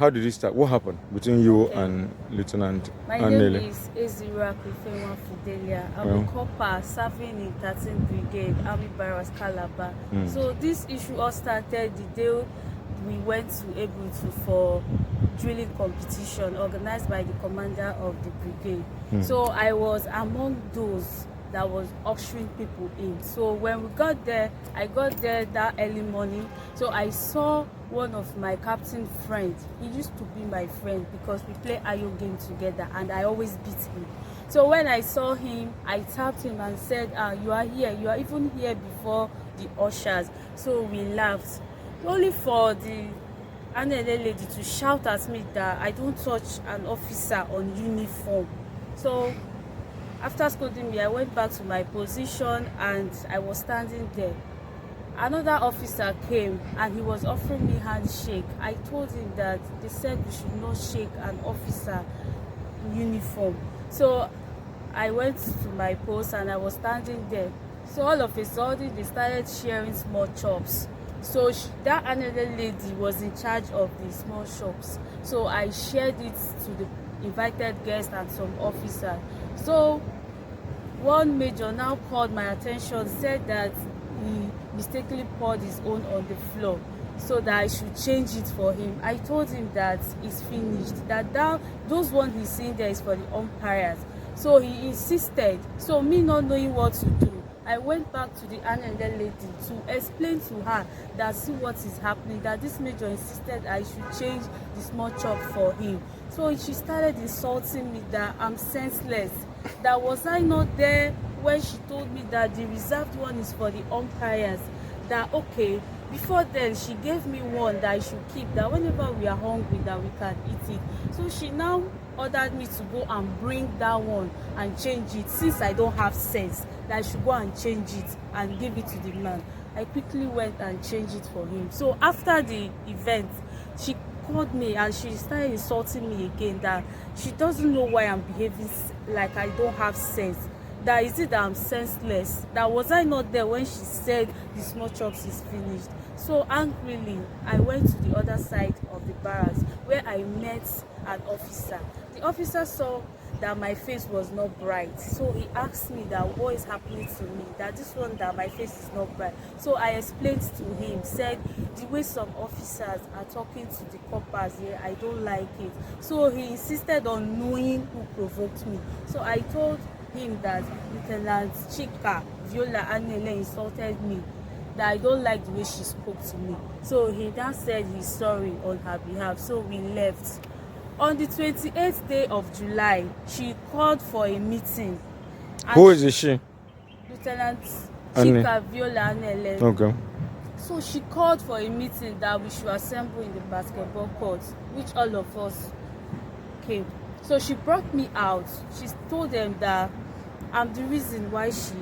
how did it start? What happened between you and Lieutenant Anele? My name is Ezeiruaka Ifenyiwa Fidelia. I'm a Corper serving in 13th Brigade, Army Barracks, Calabar. So this issue all started the day we went to Enugu for drilling competition organized by the commander of the brigade. So I was among those that was ushering people in. So when we got there, I got there that early morning. So I saw one of my captain friends. He used to be my friend because we play Ayo game together and I always beat him. So when I saw him, I tapped him and said, you are here. You are even here before the ushers. So we laughed. Only for the Anele lady to shout at me that I don't touch an officer on uniform. So after scolding me, I went back to my position and I was standing there. Another officer came and he was offering me handshake. I told him that they said we should not shake an officer in uniform. So I went to my post and I was standing there. So all of a sudden they started sharing small chops. So that Anele lady was in charge of the small shops. So I shared it to the invited guests and some officers. So one major now called my attention, said that he mistakenly poured his own on the floor, so that I should change it for him. I told him that it's finished, that those ones he's seeing there is for the umpires. So he insisted. So me not knowing what to do, I went back to the Anele lady to explain to her that see what is happening, that this major insisted I should change the small chop for him. So she started insulting me that I'm senseless, that was I not there when she told me that the reserved one is for the umpires, that okay, before then she gave me one that I should keep, that whenever we are hungry that we can eat it. So she now ordered me to go and bring that one and change it, since I don't have sense, that I should go and change it and give it to the man. I quickly went and changed it for him. So after the event, she called me and she started insulting me again, that she doesn't know why I'm behaving like I don't have sense, that is it that I'm senseless, that was I not there when she said the small chops is finished. So angrily, I went to the other side of the barracks where I met an officer. The officer saw that my face was not bright, so he asked me that what is happening to me, that this one, that my face is not bright. So I explained to him, said the way some officers are talking to the coppers here, I don't like it. So he insisted on knowing who provoked me. So I told him that Lieutenant Chika Viola Anele insulted me, that I don't like the way she spoke to me. So he then said he's sorry on her behalf. So we left. On the 28th day of July, she called for a meeting. Who is she? Lieutenant Chika Viola Anele. Okay. So she called for a meeting that we should assemble in the basketball court, which all of us came. So she brought me out. She told them that I'm the reason why she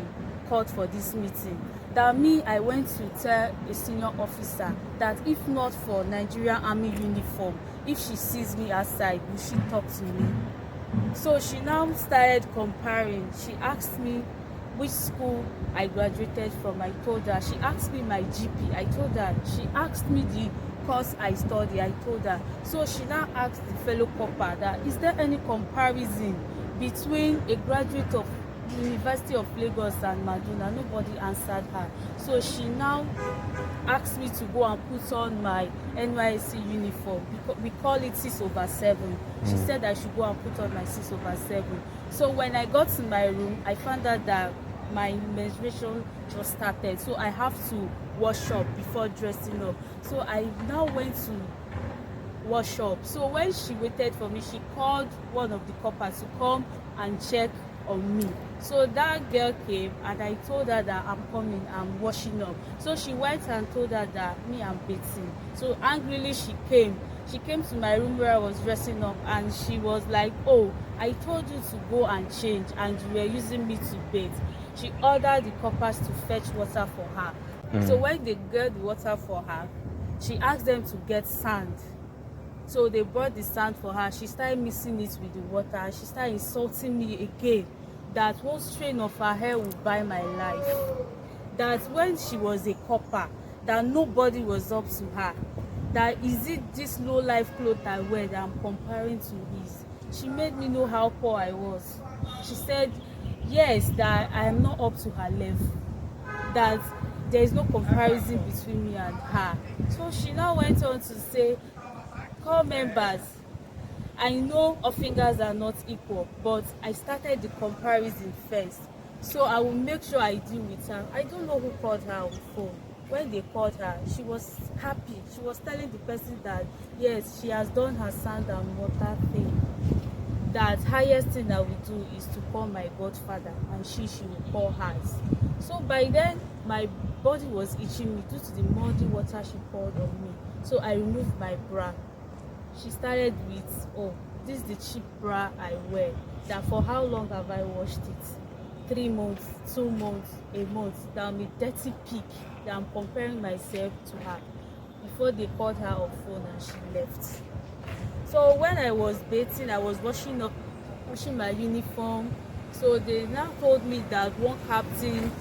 called for this meeting. That me, I went to tell a senior officer that if not for Nigerian Army uniform, if she sees me outside, will she talk to me? So she now started comparing. She asked me which school I graduated from. I told her. She asked me my GP. I told her. She asked me the course I study. I told her. So she now asked the fellow copper that is there any comparison between a graduate of the University of Lagos and Maduna? Nobody answered her. So she now asked me to go and put on my NYSC uniform. We call it 6/7. She said I should go and put on my 6/7. So when I got to my room, I found out that my menstruation just started. So I have to wash up before dressing up. So I now went to wash up. So when she waited for me, she called one of the coppers to come and check on me. So that girl came and I told her that I'm coming, I'm washing up. So she went and told her that me, I'm bathing. So angrily she came to my room where I was dressing up and she was like, oh, I told you to go and change and you were using me to bathe. She ordered the coppers to fetch water for her. So when they got the water for her, she asked them to get sand. So they brought the sand for her. She started mixing it with the water and she started insulting me again, that one strain of her hair would buy my life, that when she was a copper, that nobody was up to her, that is it this low life clothes I wear that I'm comparing to his. She made me know how poor I was. She said yes, that I am not up to her level, that there is no comparison between me and her. So she now went on to say, Corp members, I know our fingers are not equal, but I started the comparison first. So I will make sure I deal with her. I don't know who called her on the phone. When they called her, she was happy. She was telling the person that yes, she has done her sand and water thing. That highest thing that we do is to call my godfather, and she will call hers. So by then, my body was itching me due to the muddy water she poured on me. So I removed my bra. She started with, oh, this is the cheap bra I wear. That for how long have I washed it? 3 months, 2 months, a month. That I'm a dirty pig. That I'm comparing myself to her. Before they called her on phone and she left. So when I was bathing, I was washing my uniform. So they now told me that one captain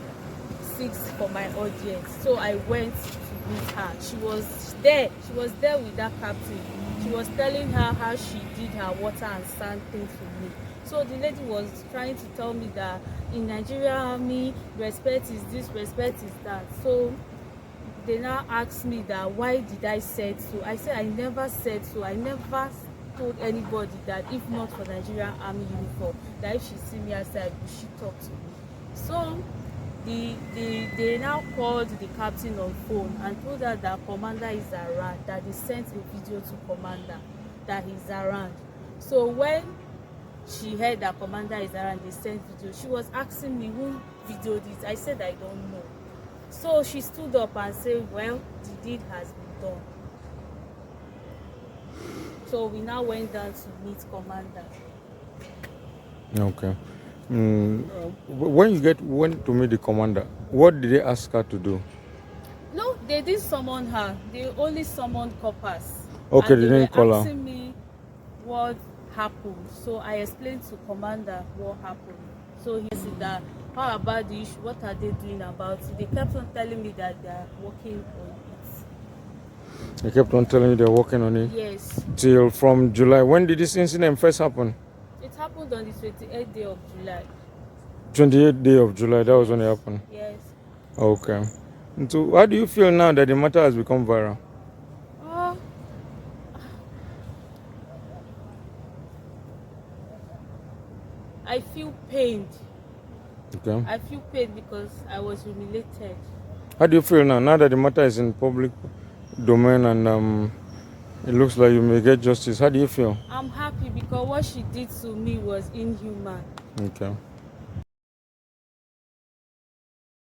seeks for my audience. So I went to meet her. She was there. She was there with that captain. She was telling her how she did her water and sand things with me. So the lady was trying to tell me that in Nigerian Army, respect is this, respect is that. So they now asked me that why did I said so. I said I never said so. I never told anybody that if not for Nigerian Army uniform, that if she see me outside, she talk to me. So they now called the captain on phone and told her that commander is around, that they sent a video to commander that he's around. So when she heard that commander is around, they sent video. She was asking me who videoed it. I said I don't know. So she stood up and said, well, the deed has been done. So we now went down to meet commander. Okay. When you went to meet the commander, what did they ask her to do? No, they didn't summon her. They only summoned coppers. Okay, and they didn't call her. They were asking me what happened. So I explained to commander what happened. So he said that, how about the issue? What are they doing about it? They kept on telling me that they are working on it. They kept on telling you they're working on it? Yes. Till from July. When did this incident first happen? It happened on the 28th day of July. 28th day of July, that was when it happened? Yes. Okay. And so how do you feel now that the matter has become viral? I feel pained. Okay. I feel pained because I was humiliated. How do you feel now that the matter is in public domain and it looks like you may get justice? How do you feel? I'm happy because what she did to me was inhuman. Okay.